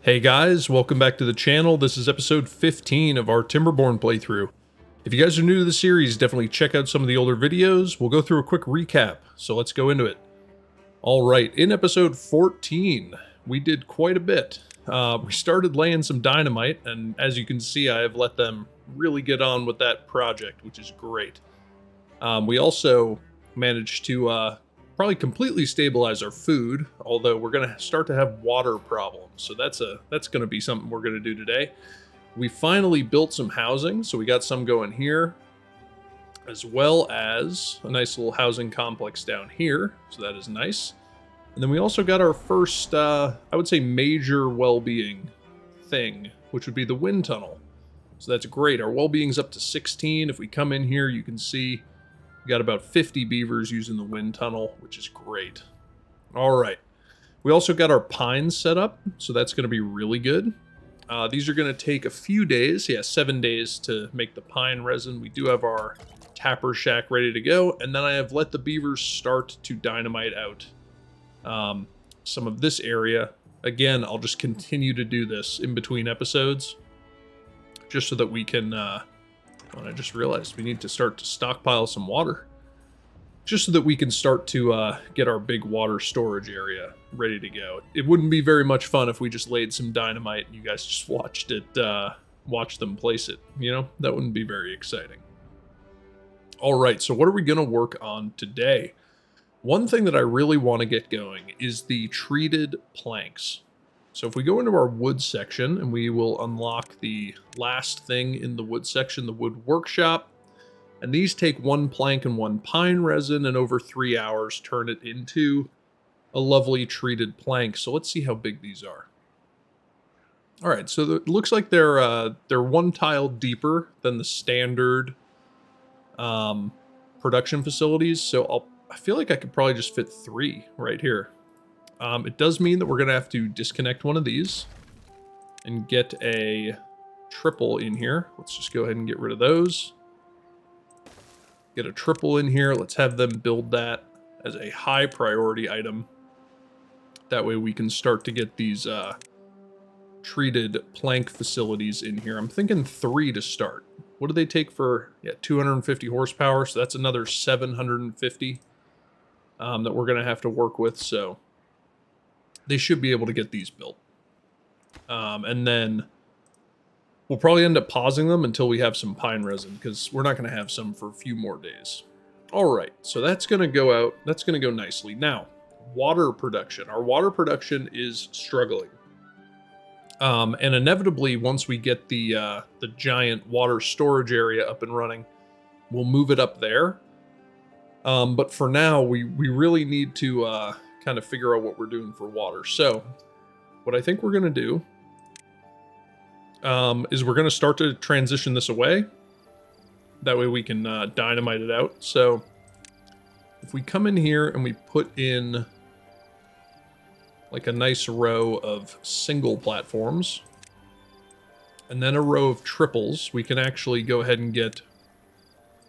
Hey guys, welcome back to the channel. This is episode 15 of our Timberborn playthrough. If you guys are new to the series, definitely check out some of the older videos. We'll go through a quick recap, so let's go into it. Alright, in episode 14, we did quite a bit. We started laying some dynamite, and as you can see, I have let them really get on with that project, which is great. We also managed to probably completely stabilize our food, although we're going to start to have water problems. So that's going to be something we're going to do today. We finally built some housing, so we got some going here, as well as a nice little housing complex down here. So that is nice. And then we also got our first, I would say, major well-being thing, which would be the wind tunnel. So that's great. Our well-being's up to 16. If we come in here, you can see we got about 50 beavers using the wind tunnel, which is great. All right. We also got our pines set up, so that's going to be really good. These are going to take a few days. Yeah, 7 days to make the pine resin. We do have our tapper shack ready to go, and then I have let the beavers start to dynamite out some of this area. Again, I'll just continue to do this in between episodes, just so that we can... I just realized we need to start to stockpile some water, just so that we can start to get our big water storage area ready to go. It wouldn't be very much fun if we just laid some dynamite and you guys just watched them place it. You know, that wouldn't be very exciting. All right, so what are we going to work on today? One thing that I really want to get going is the treated planks. So if we go into our wood section, and we will unlock the last thing in the wood section, the wood workshop. And these take 1 plank and 1 pine resin, and over 3 hours turn it into a lovely treated plank. So let's see how big these are. All right, so it looks like they're 1 tile deeper than the standard production facilities. So I feel like I could probably just fit 3 right here. It does mean that we're going to have to disconnect one of these and get a triple in here. Let's just go ahead and get rid of those. Get a triple in here. Let's have them build that as a high priority item. That way we can start to get these treated plank facilities in here. I'm thinking 3 to start. What do they take for, 250 horsepower? So that's another 750 that we're going to have to work with. So they should be able to get these built. And then we'll probably end up pausing them until we have some pine resin, because we're not going to have some for a few more days. All right, so that's going to go out. That's going to go nicely. Now, water production. Our water production is struggling. And inevitably, once we get the giant water storage area up and running, we'll move it up there. But for now, we really need to... kind of figure out what we're doing for water. So what I think we're going to do is we're going to start to transition this away. That way we can dynamite it out. So if we come in here and we put in like a nice row of single platforms and then a row of triples, we can actually go ahead and get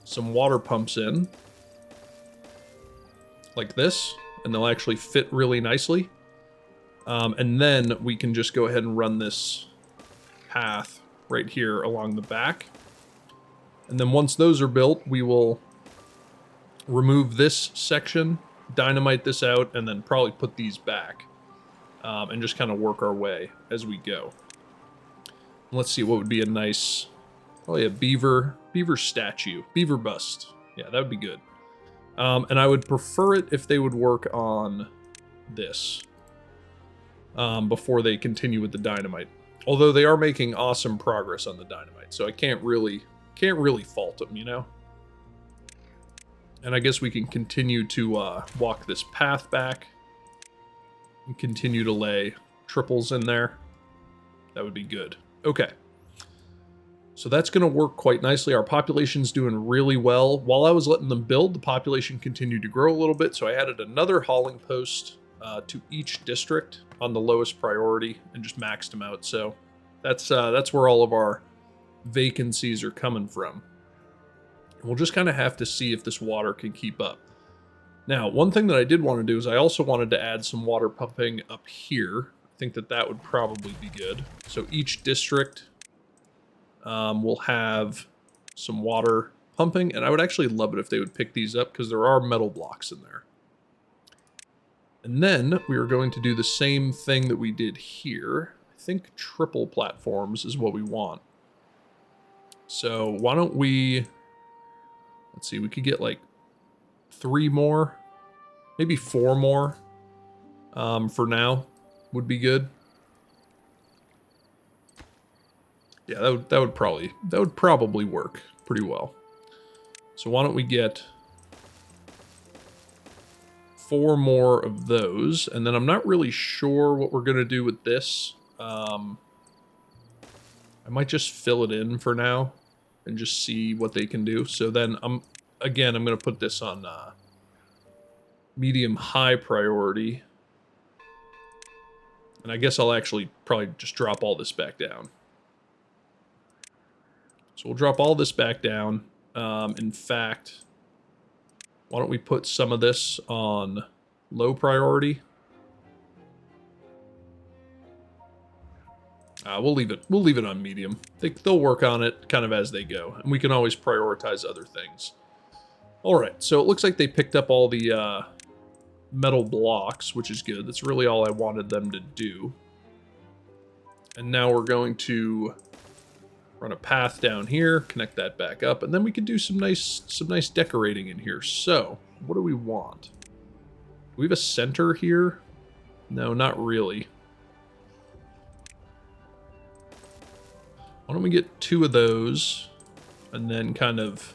some water pumps in like this. And they'll actually fit really nicely. And then we can just go ahead and run this path right here along the back. And then once those are built, we will remove this section, dynamite this out, and then probably put these back. And just kind of work our way as we go. Let's see what would be a nice, probably a beaver statue, beaver bust. Yeah, that would be good. And I would prefer it if they would work on this before they continue with the dynamite. Although they are making awesome progress on the dynamite, so I can't really fault them, you know. And I guess we can continue to walk this path back and continue to lay triples in there. That would be good. Okay. So that's going to work quite nicely. Our population's doing really well. While I was letting them build, the population continued to grow a little bit, so I added another hauling post to each district on the lowest priority and just maxed them out. So that's where all of our vacancies are coming from. And we'll just kind of have to see if this water can keep up. Now, one thing that I did want to do is I also wanted to add some water pumping up here. I think that that would probably be good. So each district will have some water pumping, and I would actually love it if they would pick these up because there are metal blocks in there. And then we are going to do the same thing that we did here. I think triple platforms is what we want. So why don't we, let's see, we could get like 3 more, maybe 4 more for now would be good. Yeah, that would probably work pretty well. So why don't we get 4 more of those, and then I'm not really sure what we're gonna do with this. I might just fill it in for now and just see what they can do. So then I'm gonna put this on medium high priority, and I guess I'll actually probably just drop all this back down. So we'll drop all this back down. In fact, why don't we put some of this on low priority? We'll leave it on medium. They'll work on it kind of as they go, and we can always prioritize other things. All right, so it looks like they picked up all the metal blocks, which is good. That's really all I wanted them to do. And now we're going to run a path down here, connect that back up, and then we can do some nice decorating in here. So, what do we want? Do we have a center here? No, not really. Why don't we get 2 of those, and then kind of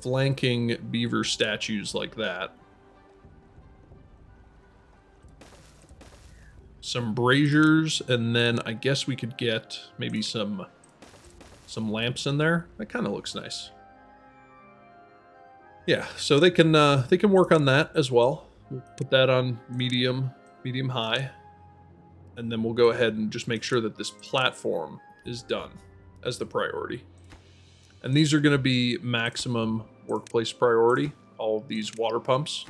flanking beaver statues like that. Some braziers, and then I guess we could get maybe some lamps in there. That kind of looks nice. Yeah, so they can work on that as well. We'll put that on medium high, and then we'll go ahead and just make sure that this platform is done as the priority. And these are going to be maximum workplace priority, all of these water pumps,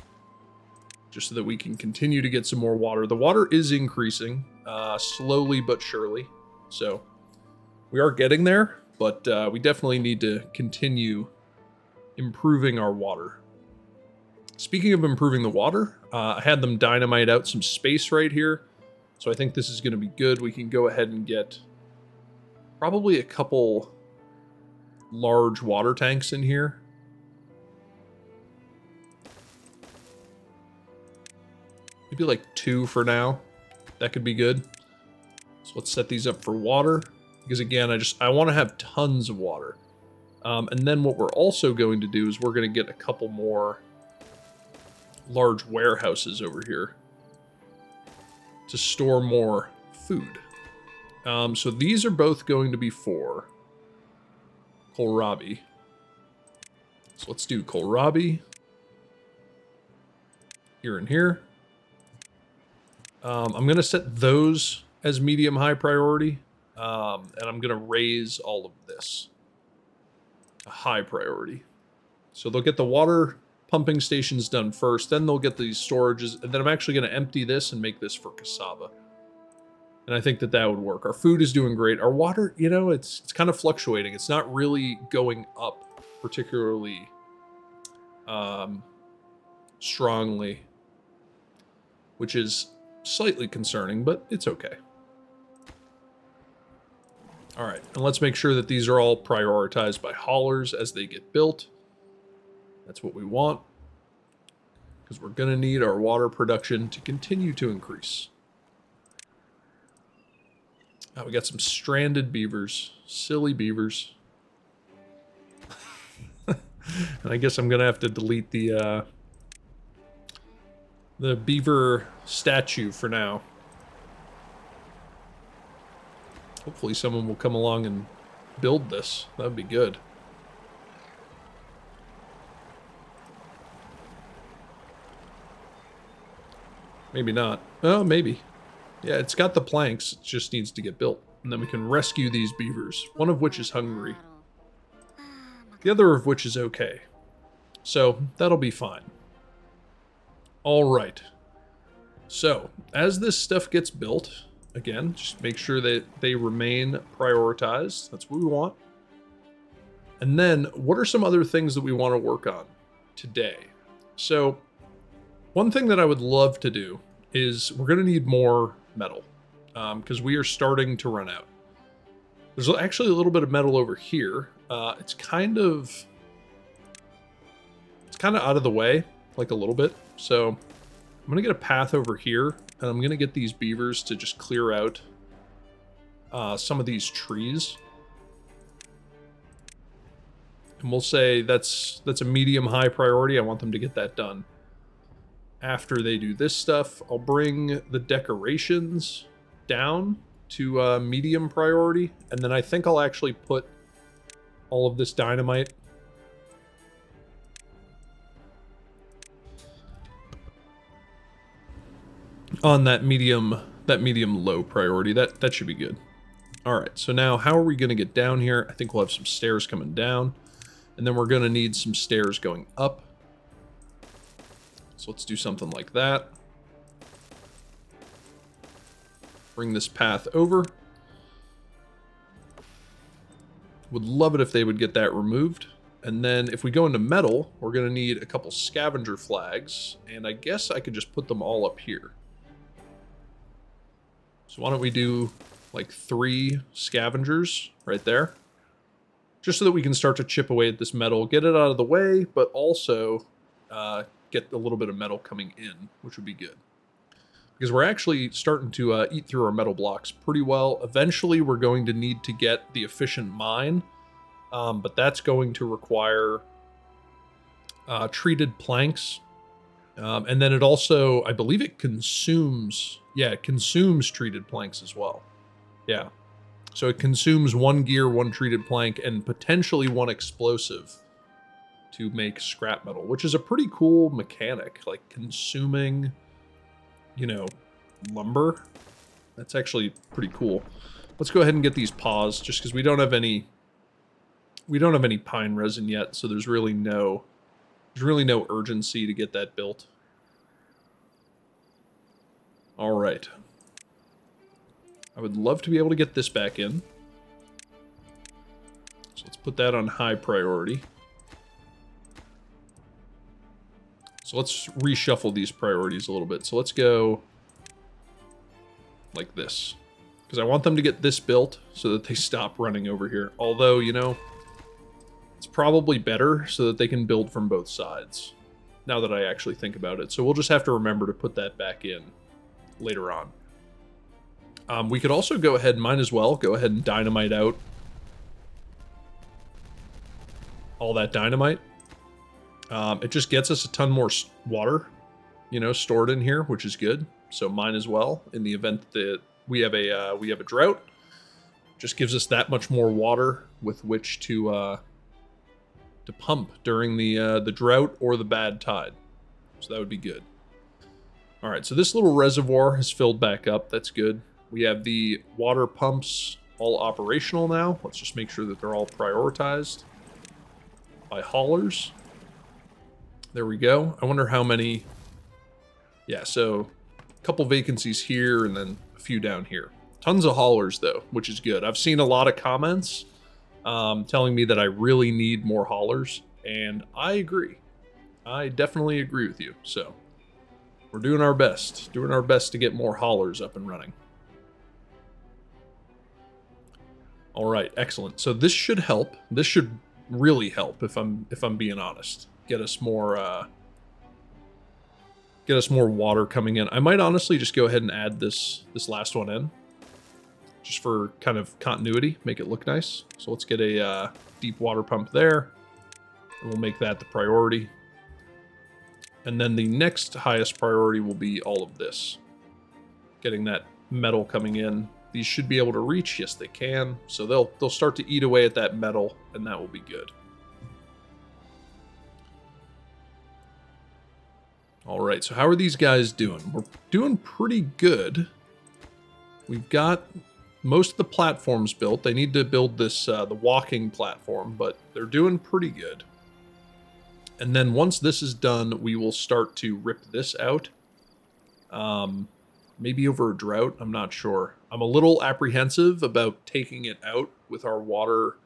just so that we can continue to get some more water. The water is increasing slowly but surely, so we are getting there, but we definitely need to continue improving our water. Speaking of improving the water, I had them dynamite out some space right here, so I think this is going to be good. We can go ahead and get probably a couple large water tanks in here. Maybe like 2 for now. That could be good. So let's set these up for water, because again, I want to have tons of water. And then what we're also going to do is we're going to get a couple more large warehouses over here to store more food. So these are both going to be for kohlrabi. So let's do kohlrabi here and here. I'm going to set those as medium high priority, and I'm going to raise all of this to high priority. So they'll get the water pumping stations done first, then they'll get these storages, and then I'm actually going to empty this and make this for cassava. And I think that would work. Our food is doing great. Our water, you know, it's kind of fluctuating. It's not really going up particularly strongly, which is slightly concerning, but it's okay. All right, and let's make sure that these are all prioritized by haulers as they get built. That's what we want, because we're going to need our water production to continue to increase. Now we got some stranded beavers, silly beavers. And I guess I'm going to have to delete the beaver statue for now. Hopefully someone will come along and build this. That would be good. Maybe not. Oh, maybe. Yeah, it's got the planks. It just needs to get built. And then we can rescue these beavers, one of which is hungry. The other of which is okay. So, that'll be fine. All right. So, as this stuff gets built, again, just make sure that they remain prioritized. That's what we want. And then, what are some other things that we want to work on today? So, one thing that I would love to do is we're going to need more metal because we are starting to run out. There's actually a little bit of metal over here. It's kind of out of the way, like a little bit. So I'm going to get a path over here, and I'm going to get these beavers to just clear out some of these trees. And we'll say that's a medium-high priority. I want them to get that done. After they do this stuff, I'll bring the decorations down to medium priority, and then I think I'll actually put all of this dynamite on that medium low priority. That should be good. All right, so now how are we going to get down here? I think we'll have some stairs coming down, and then we're going to need some stairs going up. So let's do something like that. Bring this path over. Would love it if they would get that removed. And then if we go into metal, we're going to need a couple scavenger flags. And I guess I could just put them all up here. So why don't we do like 3 scavengers right there? Just so that we can start to chip away at this metal, get it out of the way, but also get a little bit of metal coming in, which would be good. Because we're actually starting to eat through our metal blocks pretty well. Eventually, we're going to need to get the efficient mine, but that's going to require treated planks. And then it also, I believe it consumes, it consumes treated planks as well. Yeah. So it consumes 1 gear, 1 treated plank, and potentially 1 explosive to make scrap metal, which is a pretty cool mechanic, like consuming, you know, lumber. That's actually pretty cool. Let's go ahead and get these paws, just because we don't have any pine resin yet, so there's really no urgency to get that built. All right. I would love to be able to get this back in. So let's put that on high priority. So let's reshuffle these priorities a little bit. So let's go like this, because I want them to get this built so that they stop running over here. Although, you know, it's probably better so that they can build from both sides, now that I actually think about it. So we'll just have to remember to put that back in later on. We could also go ahead, might as well, go ahead and dynamite out all that dynamite. It just gets us a ton more water, you know, stored in here, which is good. So mine as well. In the event that we have a drought, just gives us that much more water with which to pump during the drought or the bad tide. So that would be good. All right, so this little reservoir has filled back up. That's good. We have the water pumps all operational now. Let's just make sure that they're all prioritized by haulers. There we go. I wonder how many. Yeah, so a couple vacancies here and then a few down here. Tons of haulers though, which is good. I've seen a lot of comments telling me that I really need more haulers, and I agree. I definitely agree with you. So we're doing our best to get more haulers up and running. All right, excellent. So this should help. This should really help if I'm being honest. Get us more water coming in. I might honestly just go ahead and add this last one in, just for kind of continuity, make it look nice. So let's get a deep water pump there, and we'll make that the priority. And then the next highest priority will be all of this, getting that metal coming in. These should be able to reach. Yes, they can. So they'll start to eat away at that metal, and that will be good. All right, so how are these guys doing? We're doing pretty good. We've got most of the platforms built. They need to build this the walking platform, but they're doing pretty good. And then once this is done, we will start to rip this out Maybe over a drought, I'm not sure. I'm a little apprehensive about taking it out with our water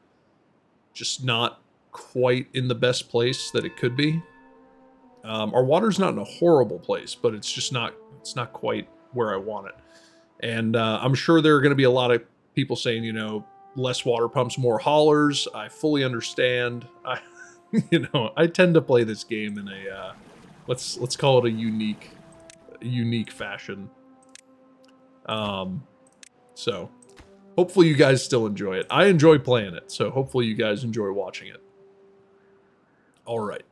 just not quite in the best place that it could be. Our water's not in a horrible place, but it's not quite where I want it. And I'm sure there are going to be a lot of people saying, you know, less water pumps, more haulers. I fully understand. I tend to play this game in a let's call it a unique fashion. So hopefully you guys still enjoy it. I enjoy playing it, so hopefully you guys enjoy watching it. All right.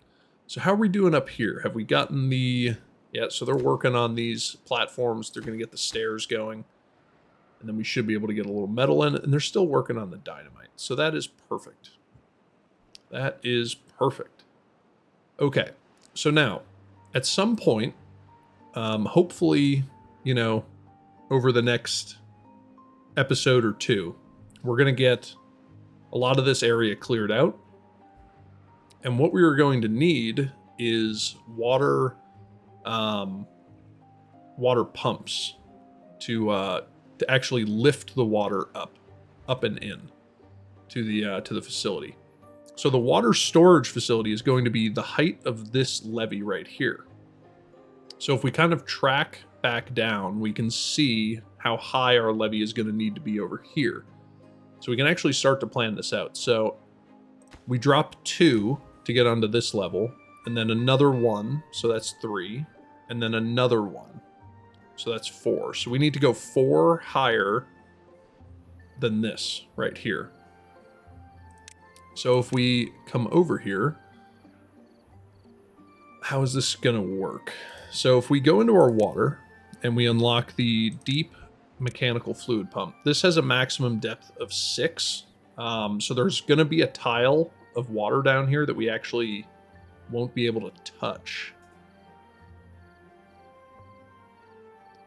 So how are we doing up here? Have we gotten the... Yeah, so they're working on these platforms. They're going to get the stairs going. And then we should be able to get a little metal in. And they're still working on the dynamite. So that is perfect. That is perfect. Okay. So now, at some point, hopefully, you know, over the next episode or two, we're going to get a lot of this area cleared out. And what we are going to need is water pumps to actually lift the water up and in to the facility. So the water storage facility is going to be the height of this levee right here. So if we kind of track back down, we can see how high our levee is going to need to be over here. So we can actually start to plan this out. So we drop 2 to get onto this level, and then another 1, so that's 3, and then another 1, so that's 4. So we need to go 4 higher than this right here. So if we come over here, how is this gonna work? So if we go into our water and we unlock the deep mechanical fluid pump, this has a maximum depth of 6. So there's gonna be a tile of water down here that we actually won't be able to touch.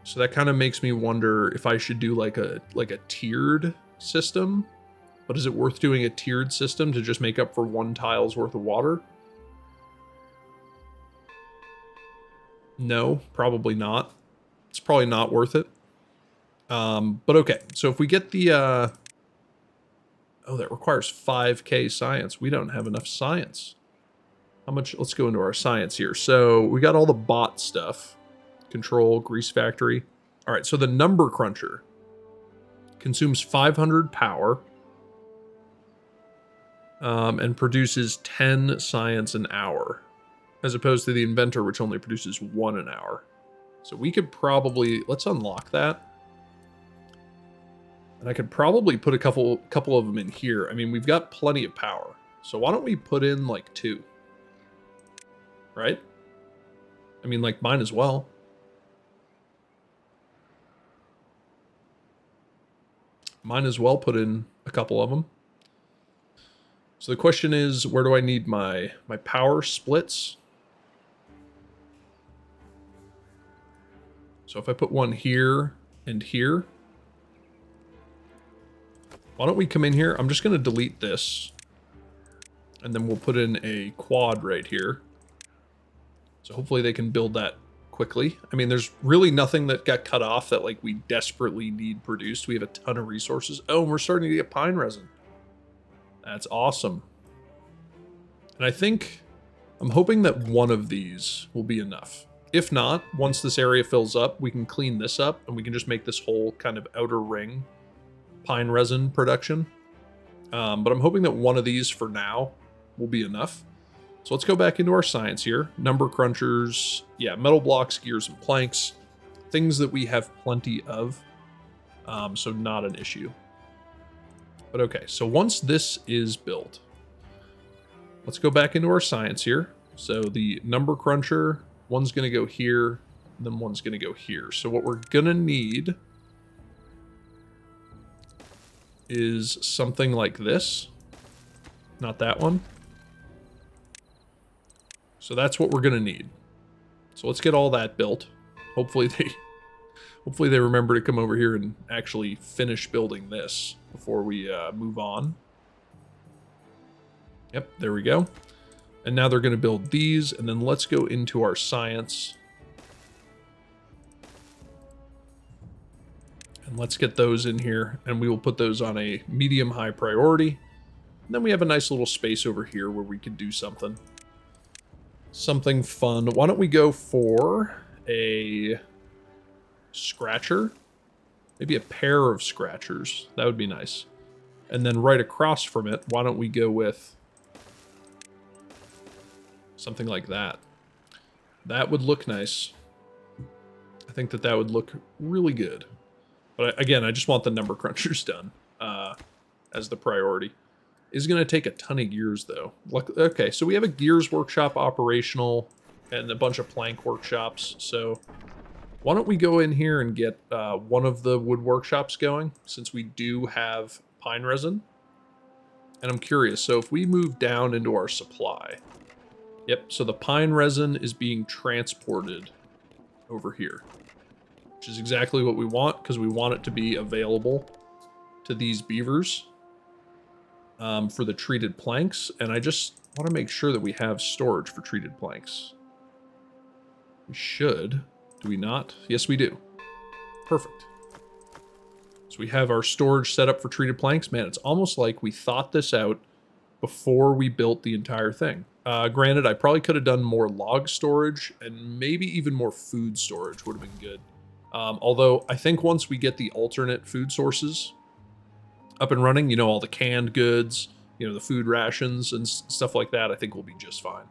So that kind of makes me wonder if I should do like a tiered system. But is it worth doing a tiered system to just make up for 1 tile's worth of water? No, probably not. It's probably not worth it. But okay, so if we get the oh, that requires 5k science. We don't have enough science. How much? Let's go into our science here. So we got all the bot stuff. Control, grease factory. All right, so the number cruncher consumes 500 power and produces 10 science an hour, as opposed to the inventor, which only produces 1 an hour. So we could probably, let's unlock that. And I could probably put a couple of them in here. I mean, we've got plenty of power. So why don't we put in like 2? Right? I mean, like, mine as well. Mine as well put in a couple of them. So the question is, where do I need my power splits? So if I put one here and here, why don't we come in here? I'm just going to delete this. And then we'll put in a quad right here. So hopefully they can build that quickly. I mean, there's really nothing that got cut off that like we desperately need produced. We have a ton of resources. Oh, and we're starting to get pine resin. That's awesome. And I think, I'm hoping that one of these will be enough. If not, once this area fills up, we can clean this up and we can just make this whole kind of outer ring pine resin production. But I'm hoping that one of these for now will be enough. So let's go back into our science here. Number crunchers, yeah, metal blocks, gears, and planks. Things that we have plenty of, so not an issue. But okay, so once this is built, let's go back into our science here. So the number cruncher, one's going to go here, and then one's going to go here. So what we're going to need is something like this. Not that one. So that's what we're going to need. So let's get all that built. Hopefully they remember to come over here and actually finish building this before we move on. Yep, there we go. And now they're going to build these, and then let's go into our science. And let's get those in here, and we will put those on a medium-high priority. And then we have a nice little space over here where we could do something. Something fun. Why don't we go for a scratcher? Maybe a pair of scratchers. That would be nice. And then right across from it, why don't we go with something like that? That would look nice. I think that that would look really good. But again, I just want the number crunchers done as the priority. Is going to take a ton of gears, though. Okay, so we have a gears workshop operational and a bunch of plank workshops. So why don't we go in here and get one of the wood workshops going, since we do have pine resin. And I'm curious, so if we move down into our supply, yep, so the pine resin is being transported over here, which is exactly what we want, because we want it to be available to these beavers for the treated planks. And I just want to make sure that we have storage for treated planks. We should. Do we not? Yes, we do. Perfect. So we have our storage set up for treated planks. Man, it's almost like we thought this out before we built the entire thing. Granted, I probably could have done more log storage and maybe even more food storage would have been good. Although I think once we get the alternate food sources up and running, you know, all the canned goods, you know, the food rations and stuff like that, I think we'll be just fine.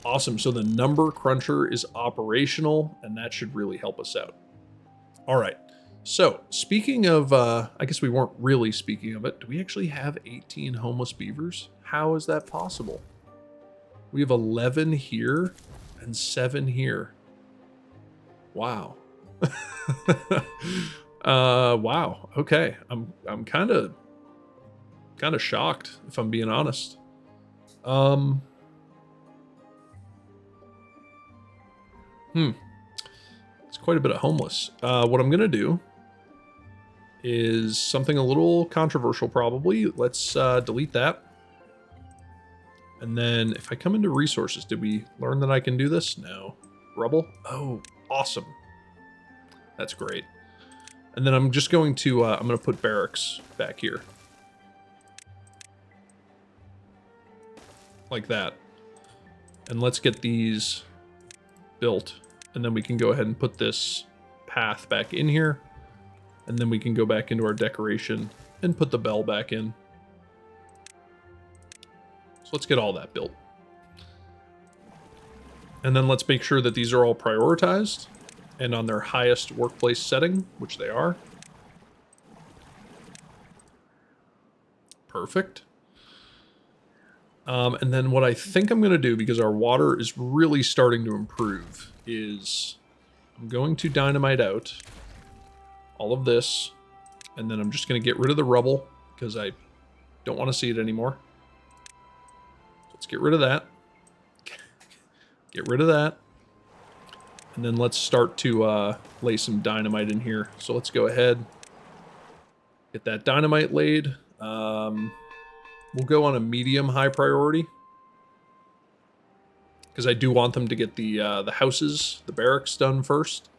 Awesome. So the number cruncher is operational, and that should really help us out. All right. So speaking of, I guess we weren't really speaking of it. Do we actually have 18 homeless beavers? How is that possible? We have 11 here and 7 here. Wow. Wow. Okay. I'm kind of shocked, if I'm being honest. It's quite a bit of homeless. What I'm gonna do is something a little controversial, probably. Let's delete that. And then if I come into resources, did we learn that I can do this? No. Rubble? Oh, awesome. That's great. And then I'm just going to, I'm going to put barracks back here. Like that. And let's get these built. And then we can go ahead and put this path back in here. And then we can go back into our decoration and put the bell back in. So let's get all that built. And then let's make sure that these are all prioritized and on their highest workplace setting, which they are. Perfect. And then what I think I'm going to do, because our water is really starting to improve, is I'm going to dynamite out all of this, and then I'm just going to get rid of the rubble because I don't want to see it anymore. Let's get rid of that. Get rid of that. And then let's start to lay some dynamite in here. So let's go ahead, get that dynamite laid. We'll go on a medium-high priority, because I do want them to get the houses, the barracks done first.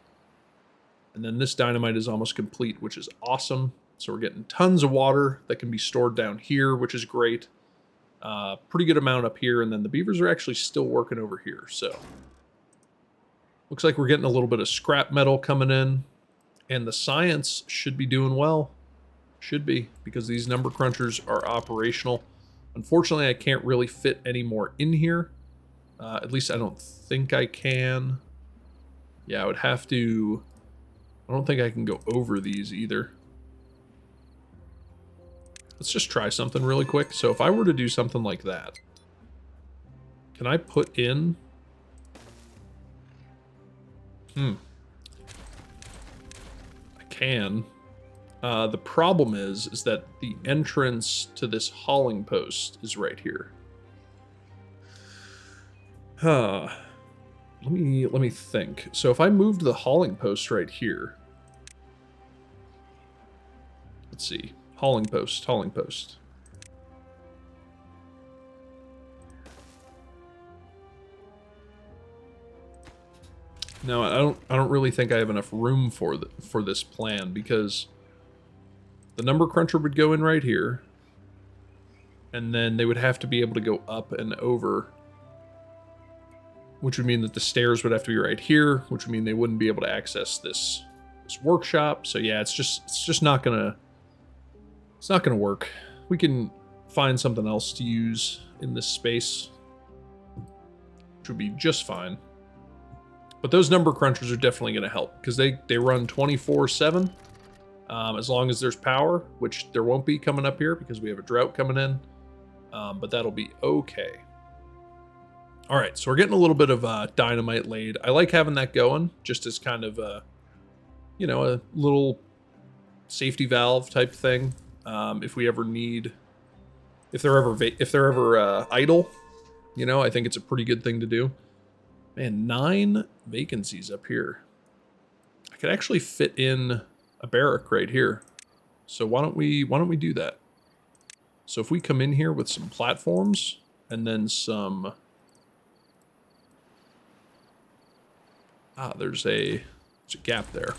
And then this dynamite is almost complete, which is awesome. So we're getting tons of water that can be stored down here, which is great. Pretty good amount up here, and then the beavers are actually still working over here. So looks like we're getting a little bit of scrap metal coming in, and the science should be doing well. Should be, because these number crunchers are operational. Unfortunately, I can't really fit any more in here. At least I don't think I can. Yeah, I would have to... I don't think I can go over these either. Let's just try something really quick. So if I were to do something like that, can I put in... I can. The problem is that the entrance to this hauling post is right here. Let me think. So if I moved the hauling post right here, let's see, hauling post. No, I don't really think I have enough room for this plan, because the number cruncher would go in right here, and then they would have to be able to go up and over, which would mean that the stairs would have to be right here, which would mean they wouldn't be able to access this workshop. So yeah, it's just not gonna work. We can find something else to use in this space, which would be just fine. But those number crunchers are definitely going to help, because they run 24/7 as long as there's power, which there won't be coming up here because we have a drought coming in. But that'll be okay. All right, so we're getting a little bit of dynamite laid. I like having that going just as kind of a little safety valve type thing. If we ever need, if they're ever idle, I think it's a pretty good thing to do. Man, 9 vacancies up here. I could actually fit in a barrack right here. So why don't we do that? So if we come in here with some platforms and then some there's a gap there.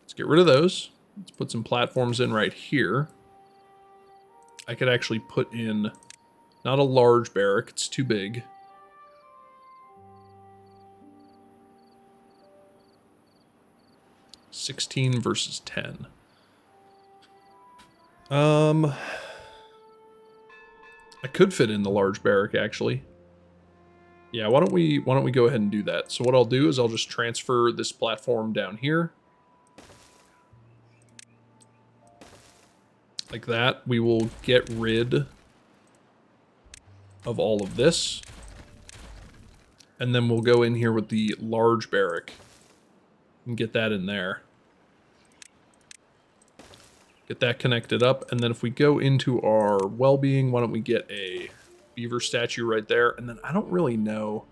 Let's get rid of those. Let's put some platforms in right here. I could actually put in not a large barrack, it's too big. $16 versus 10. I could fit in the large barrack actually. Yeah, why don't we go ahead and do that? So what I'll do is I'll just transfer this platform down here. Like that. We will get rid of all of this, and then we'll go in here with the large barrack and get that in there, get that connected up. And then if we go into our well-being, why don't we get a beaver statue right there? And then I don't really know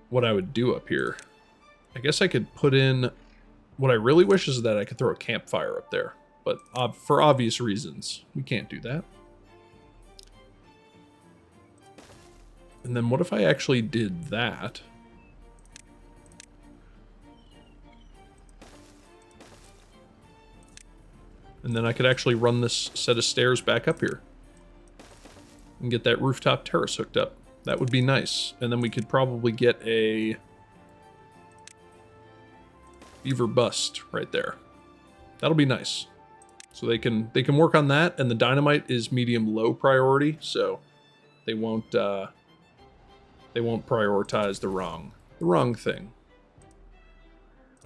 what I would do up here. I guess I could put in, what I really wish is that I could throw a campfire up there, but for obvious reasons we can't do that. And then what if I actually did that? And then I could actually run this set of stairs back up here and get that rooftop terrace hooked up. That would be nice. And then we could probably get a beaver bust right there. That'll be nice. So they can work on that, and the dynamite is medium low priority, so they won't prioritize the wrong thing.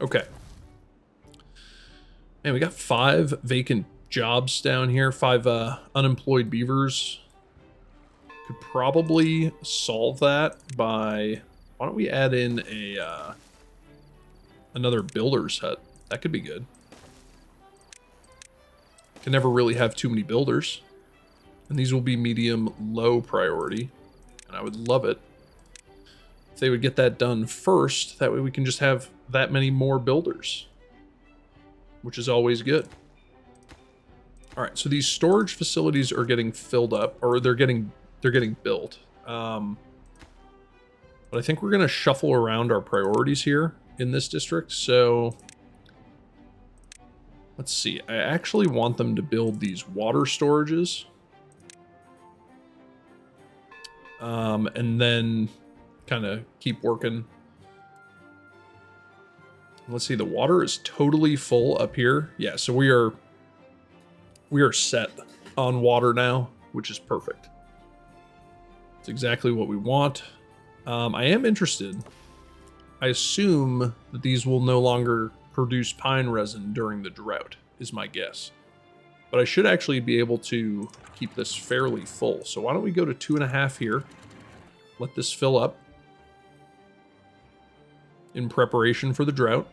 Okay. Man, we got 5 vacant jobs down here, 5 unemployed beavers. Could probably solve that by, why don't we add in a another builder's hut? That could be good. Can never really have too many builders. And these will be medium low priority, and I would love it if they would get that done first. That way we can just have that many more builders, which is always good. All right, so these storage facilities are getting filled up, or they're getting built. But I think we're going to shuffle around our priorities here in this district. So let's see. I actually want them to build these water storages. And then kind of keep working. Let's see, the water is totally full up here. Yeah, so we are set on water now, which is perfect. It's exactly what we want. I am interested. I assume that these will no longer produce pine resin during the drought, is my guess. But I should actually be able to keep this fairly full. So why don't we go to 2.5 here? Let this fill up in preparation for the drought.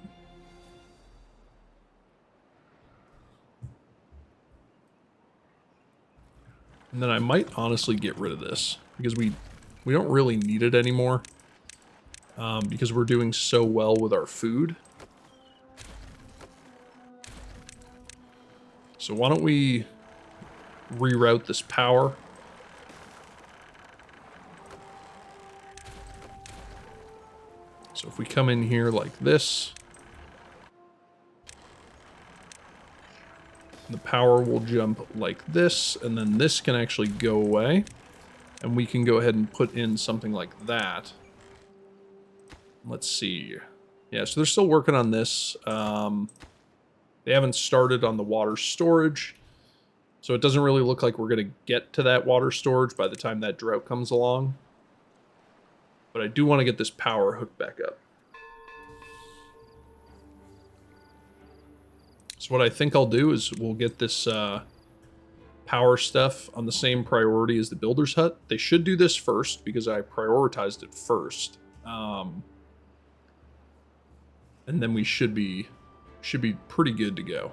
And then I might honestly get rid of this because we don't really need it anymore, because we're doing so well with our food. So why don't we reroute this power? if we come in here like this, the power will jump like this, and then this can actually go away. And we can go ahead and put in something like that. Let's see. Yeah, so they're still working on this. They haven't started on the water storage. So it doesn't really look like we're going to get to that water storage by the time that drought comes along. But I do want to get this power hooked back up. So what I think I'll do is we'll get this power stuff on the same priority as the builder's hut. They should do this first because I prioritized it first. And then we should be pretty good to go.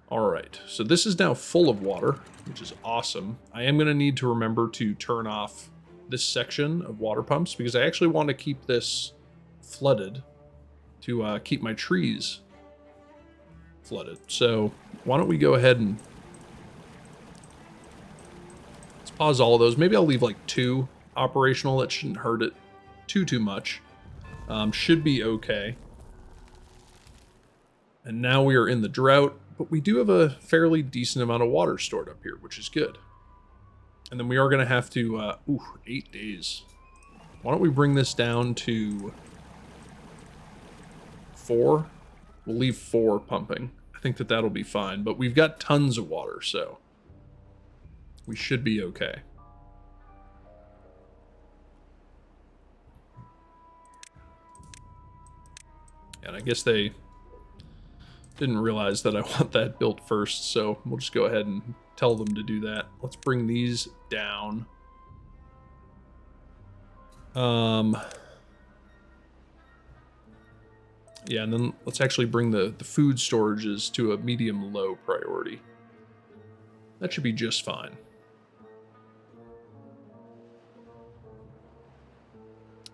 All right, so this is now full of water, which is awesome. I am going to need to remember to turn off this section of water pumps because I actually want to keep this flooded to keep my trees flooded. So why don't we go ahead and let's pause all of those. Maybe I'll leave like 2 operational. That shouldn't hurt it too much. Should be okay. And now we are in the drought, but we do have a fairly decent amount of water stored up here, which is good. And then we are going to have to, 8 days. Why don't we bring this down to 4? We'll leave 4 pumping. I think that that'll be fine, but we've got tons of water, so we should be okay. And I guess they didn't realize that I want that built first, so we'll just go ahead and tell them to do that. Let's bring these down. Yeah, and then let's actually bring the food storages to a medium-low priority. That should be just fine.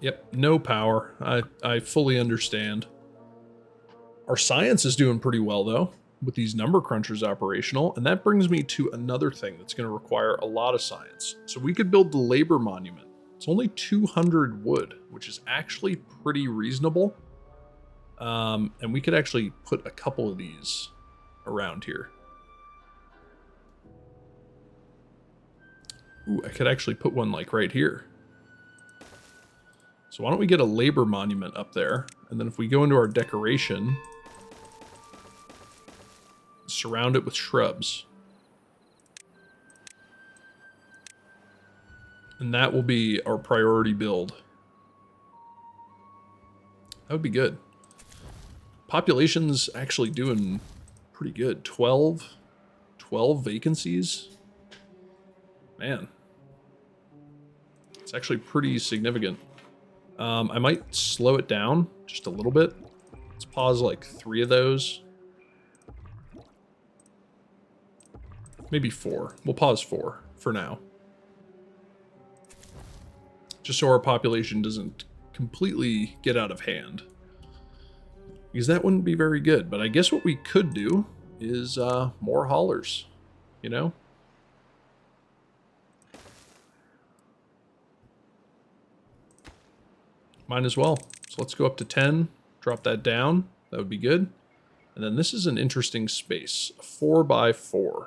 Yep, no power. I fully understand. Our science is doing pretty well, though, with these number crunchers operational. And that brings me to another thing that's going to require a lot of science. So we could build the labor monument. It's only 200 wood, which is actually pretty reasonable. And we could actually put a couple of these around here. Ooh, I could actually put one like right here. So why don't we get a labor monument up there? And then if we go into our decoration, surround it with shrubs. And that will be our priority build. That would be good. Population's actually doing pretty good. 12 vacancies. Man. It's actually pretty significant. I might slow it down just a little bit. Let's pause like 3 of those. Maybe 4. We'll pause 4 for now. Just so our population doesn't completely get out of hand. Because that wouldn't be very good. But I guess what we could do is more haulers, you know? Might as well. So let's go up to 10, drop that down. That would be good. And then this is an interesting space, a 4x4.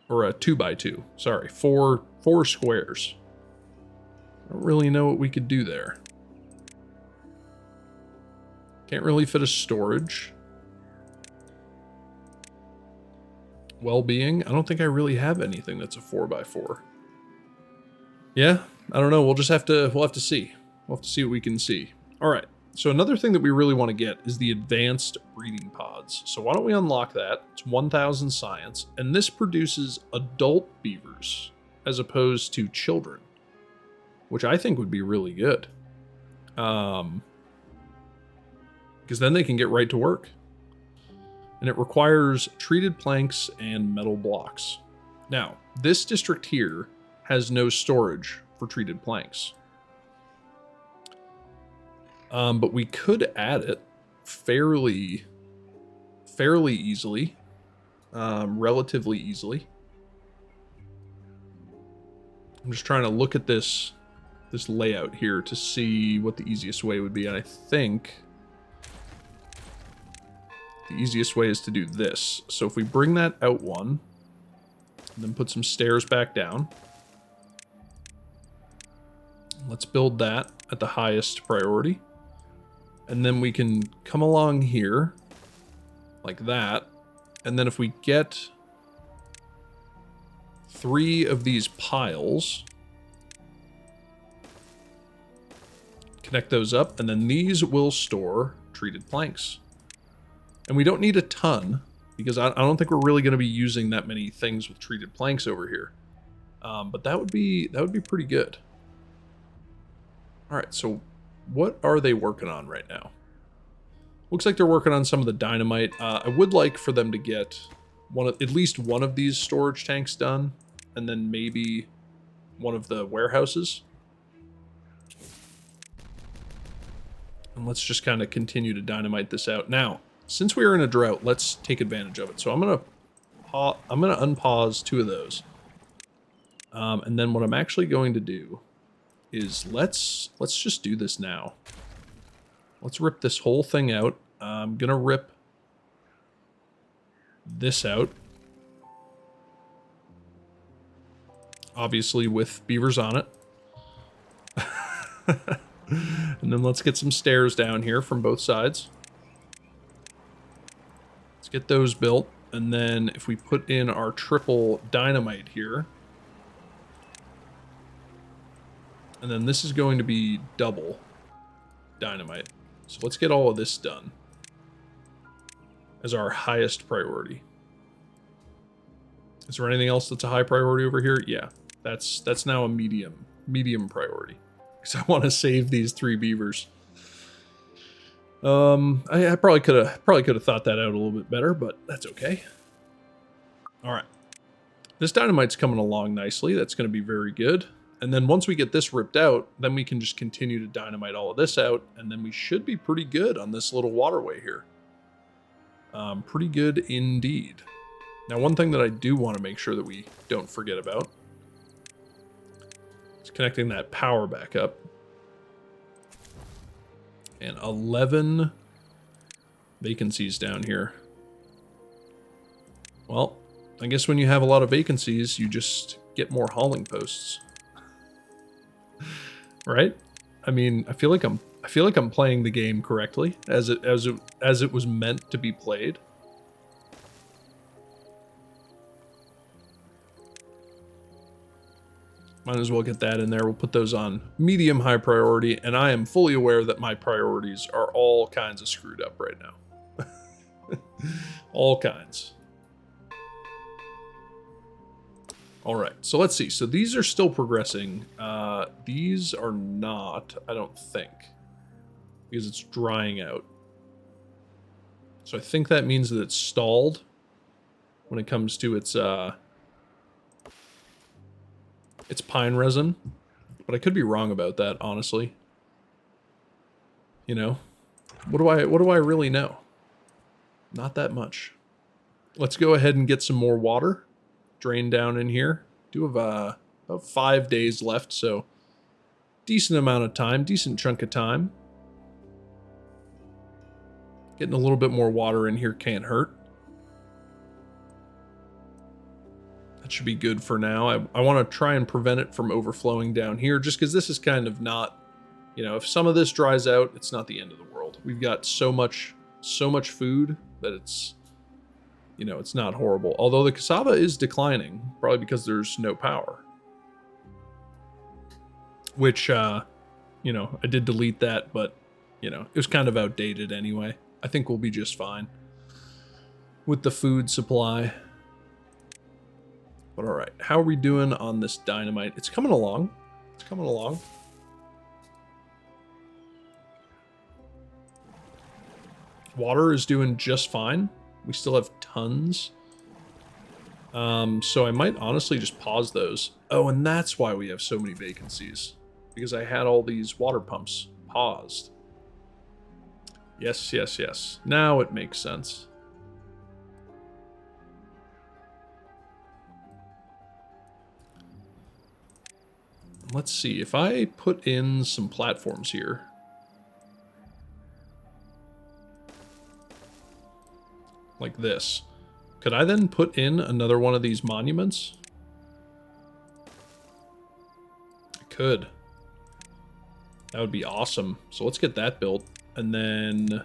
Or a 2x2, sorry, four squares. I don't really know what we could do there. Can't really fit a storage. Wellbeing, I don't think I really have anything that's a 4x4. Yeah, I don't know. We'll have to see. We'll have to see what we can see. All right. So another thing that we really want to get is the advanced breeding pods. So why don't we unlock that? It's 1,000 science, and this produces adult beavers as opposed to children, which I think would be really good. Because then they can get right to work. And it requires treated planks and metal blocks. Now, this district here has no storage for treated planks. But we could add it fairly easily, relatively easily. I'm just trying to look at this this layout here to see what the easiest way would be. And I think the easiest way is to do this. So if we bring that out one, and then put some stairs back down. Let's build that at the highest priority. And then we can come along here like that. And then if we get 3 of these piles, connect those up, and then these will store treated planks. And we don't need a ton, because I don't think we're really going to be using that many things with treated planks over here. But that would be pretty good. All right, so what are they working on right now? Looks like they're working on some of the dynamite. I would like for them to get at least one of these storage tanks done, and then maybe one of the warehouses. And let's just kind of continue to dynamite this out. Now, since we are in a drought, let's take advantage of it. So I'm gonna unpause 2 of those, and then what I'm actually going to do is let's just do this now. Let's rip this whole thing out. I'm gonna rip this out, obviously with beavers on it. And then let's get some stairs down here from both sides. Let's get those built, and then if we put in our triple dynamite here, and then this is going to be double dynamite. So let's get all of this done as our highest priority. Is there anything else that's a high priority over here? Yeah, that's now a medium priority, because I want to save these 3 beavers. I probably could have thought that out a little bit better, but that's okay. All right, this dynamite's coming along nicely. That's going to be very good. And then once we get this ripped out, then we can just continue to dynamite all of this out, and then we should be pretty good on this little waterway here. Pretty good indeed. Now, one thing that I do want to make sure that we don't forget about is connecting that power back up. And 11 vacancies down here. Well, I guess when you have a lot of vacancies, you just get more hauling posts. Right? I mean, I feel like I'm playing the game correctly as it was meant to be played. Might as well get that in there. We'll put those on medium high priority, and I am fully aware that my priorities are all kinds of screwed up right now. All kinds. All right, so let's see. So these are still progressing. These are not, I don't think, because it's drying out. So I think that means that it's stalled when it comes to its pine resin, but I could be wrong about that, honestly. You know, what do I really know? Not that much. Let's go ahead and get some more water drain down in here. Do have about 5 days left, so decent amount of time, decent chunk of time. Getting a little bit more water in here can't hurt. That should be good for now. I want to try and prevent it from overflowing down here, just because this is kind of not, you know, if some of this dries out, it's not the end of the world. We've got so much food that it's, you know, it's not horrible. Although the cassava is declining, probably because there's no power. Which, you know, I did delete that, but, you know, it was kind of outdated anyway. I think we'll be just fine with the food supply. But all right, how are we doing on this dynamite? It's coming along. It's coming along. Water is doing just fine. We still have tons. So I might honestly just pause those. Oh, and that's why we have so many vacancies. Because I had all these water pumps paused. Yes, yes, yes. Now it makes sense. Let's see, if I put in some platforms here. Like this. Could I then put in another one of these monuments? I could. That would be awesome. So let's get that built. And then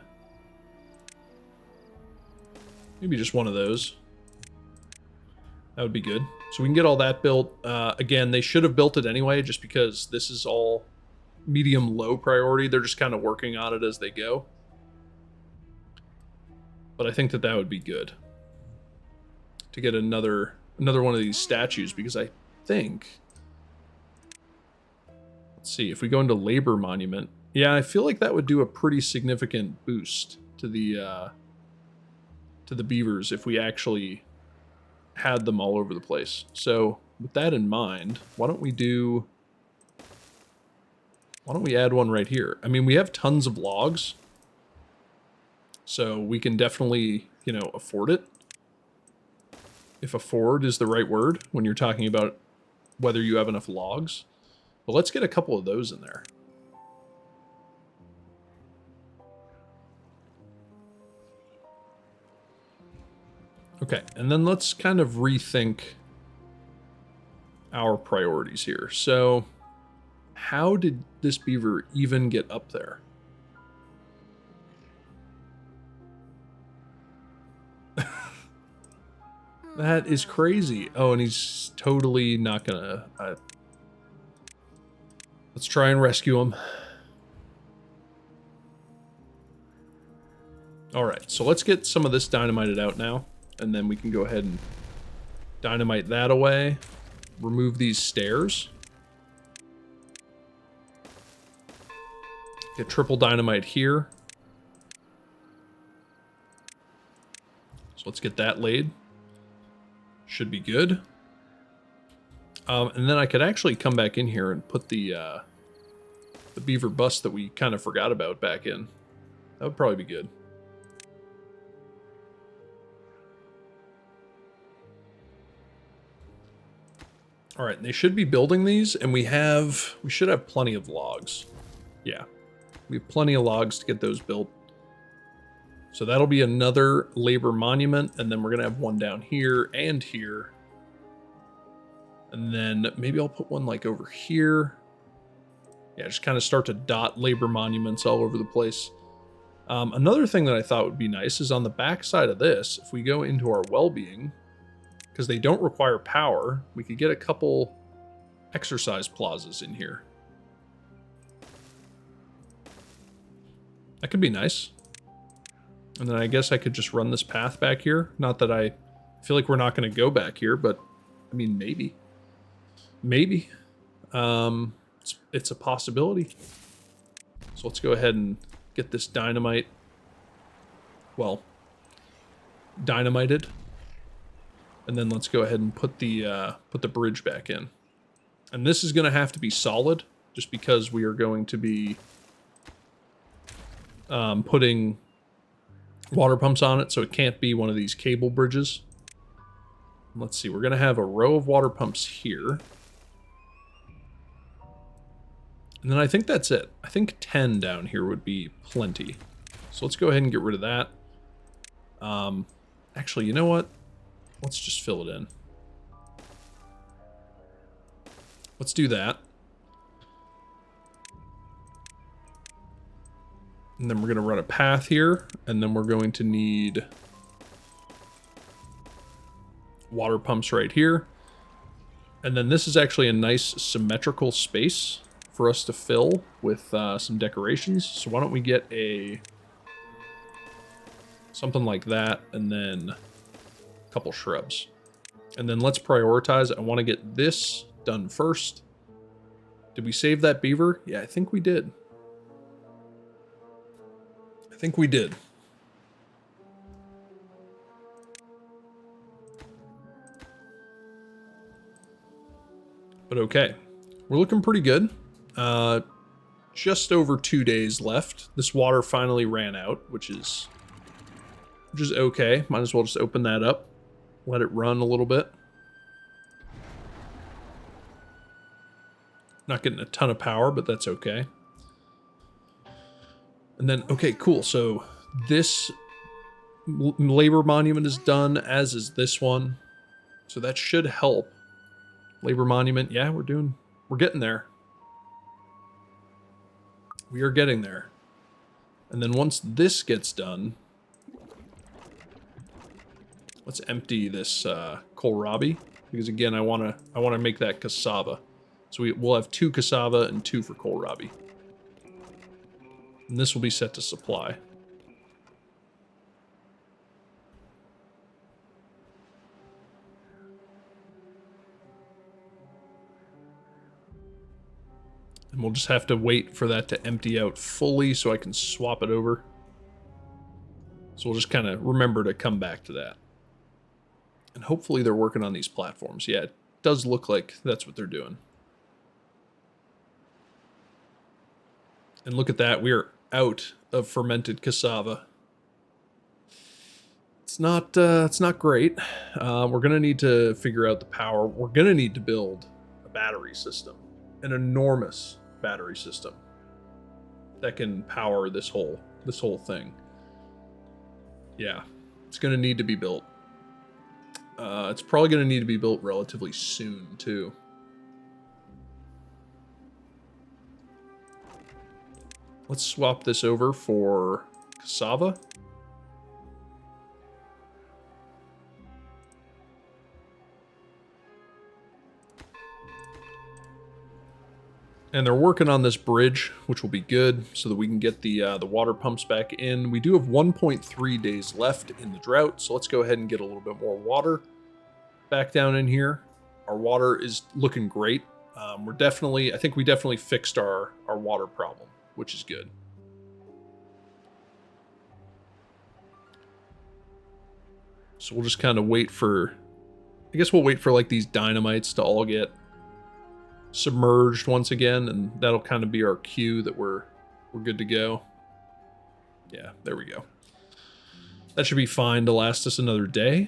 maybe just one of those. That would be good. So we can get all that built. Again, they should have built it anyway, just because this is all medium-low priority. They're just kind of working on it as they go. But I think that that would be good to get another one of these statues, because I think, let's see, if we go into labor monument, yeah, I feel like that would do a pretty significant boost to the beavers if we actually had them all over the place. So with that in mind, why don't we add one right here? I mean, we have tons of logs, so we can definitely, you know, afford it. If afford is the right word when you're talking about whether you have enough logs. But let's get a couple of those in there. Okay, and then let's kind of rethink our priorities here. So, how did this beaver even get up there? That is crazy. Oh, and he's totally not gonna... let's try and rescue him. Alright, so let's get some of this dynamited out now. And then we can go ahead and dynamite that away. Remove these stairs. Get triple dynamite here. So let's get that laid. Should be good. And then I could actually come back in here and put the beaver bust that we kind of forgot about back in. That would probably be good. All right, they should be building these, and we should have plenty of logs. Yeah, we have plenty of logs to get those built. So that'll be another labor monument, and then we're gonna have one down here and here. And then maybe I'll put one like over here. Yeah, just kind of start to dot labor monuments all over the place. Another thing that I thought would be nice is on the back side of this, if we go into our Wellbeing, because they don't require power, we could get a couple exercise plazas in here. That could be nice. And then I guess I could just run this path back here. Not that I feel like we're not going to go back here, but I mean, maybe. Maybe. It's a possibility. So let's go ahead and get this dynamite. Well, dynamited. And then let's go ahead and put the bridge back in. And this is going to have to be solid, just because we are going to be putting water pumps on it, so it can't be one of these cable bridges. Let's see, we're going to have a row of water pumps here. And then I think that's it. I think 10 down here would be plenty. So let's go ahead and get rid of that. Actually, you know what? Let's just fill it in. Let's do that. And then we're going to run a path here, and then we're going to need water pumps right here. And then this is actually a nice symmetrical space for us to fill with some decorations. So why don't we get something like that, and then a couple shrubs. And then let's prioritize. I want to get this done first. Did we save that beaver? Yeah, I think we did. I think we did. But okay, we're looking pretty good. Just over 2 days left. This water finally ran out, which is okay. Might as well just open that up, let it run a little bit. Not getting a ton of power, but that's okay. And then, okay, cool. So this labor monument is done, as is this one. So that should help. Labor monument, yeah, we're getting there. We are getting there. And then once this gets done, let's empty this kohlrabi, because again, I want to make that cassava. So we'll have 2 cassava and 2 for kohlrabi. And this will be set to supply. And we'll just have to wait for that to empty out fully so I can swap it over. So we'll just kind of remember to come back to that. And hopefully they're working on these platforms. Yeah, it does look like that's what they're doing. And look at that, we are out of fermented cassava. It's not great. We're gonna need to figure out the power. We're gonna need to build a battery system, an enormous battery system that can power this whole thing. Yeah, it's gonna need to be built. It's probably gonna need to be built relatively soon too. Let's swap this over for cassava. And they're working on this bridge, which will be good, so that we can get the water pumps back in. We do have 1.3 days left in the drought, so let's go ahead and get a little bit more water back down in here. Our water is looking great. I think we definitely fixed our water problem, which is good. So we'll just kind of wait for, I guess we'll wait for like these dynamites to all get submerged once again, and that'll kind of be our cue that we're good to go. Yeah, there we go. That should be fine to last us another day.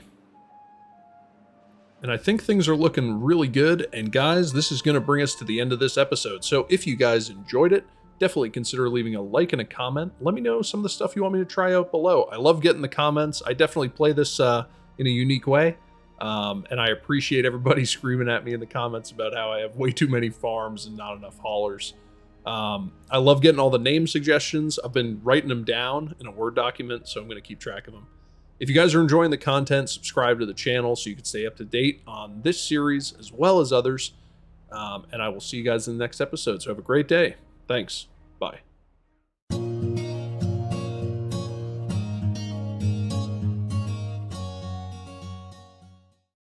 And I think things are looking really good. And guys, this is going to bring us to the end of this episode. So if you guys enjoyed it, definitely consider leaving a like and a comment. Let me know some of the stuff you want me to try out below. I love getting the comments. I definitely play this in a unique way. And I appreciate everybody screaming at me in the comments about how I have way too many farms and not enough haulers. I love getting all the name suggestions. I've been writing them down in a Word document, so I'm going to keep track of them. If you guys are enjoying the content, subscribe to the channel so you can stay up to date on this series as well as others. And I will see you guys in the next episode. So have a great day. Thanks. Bye.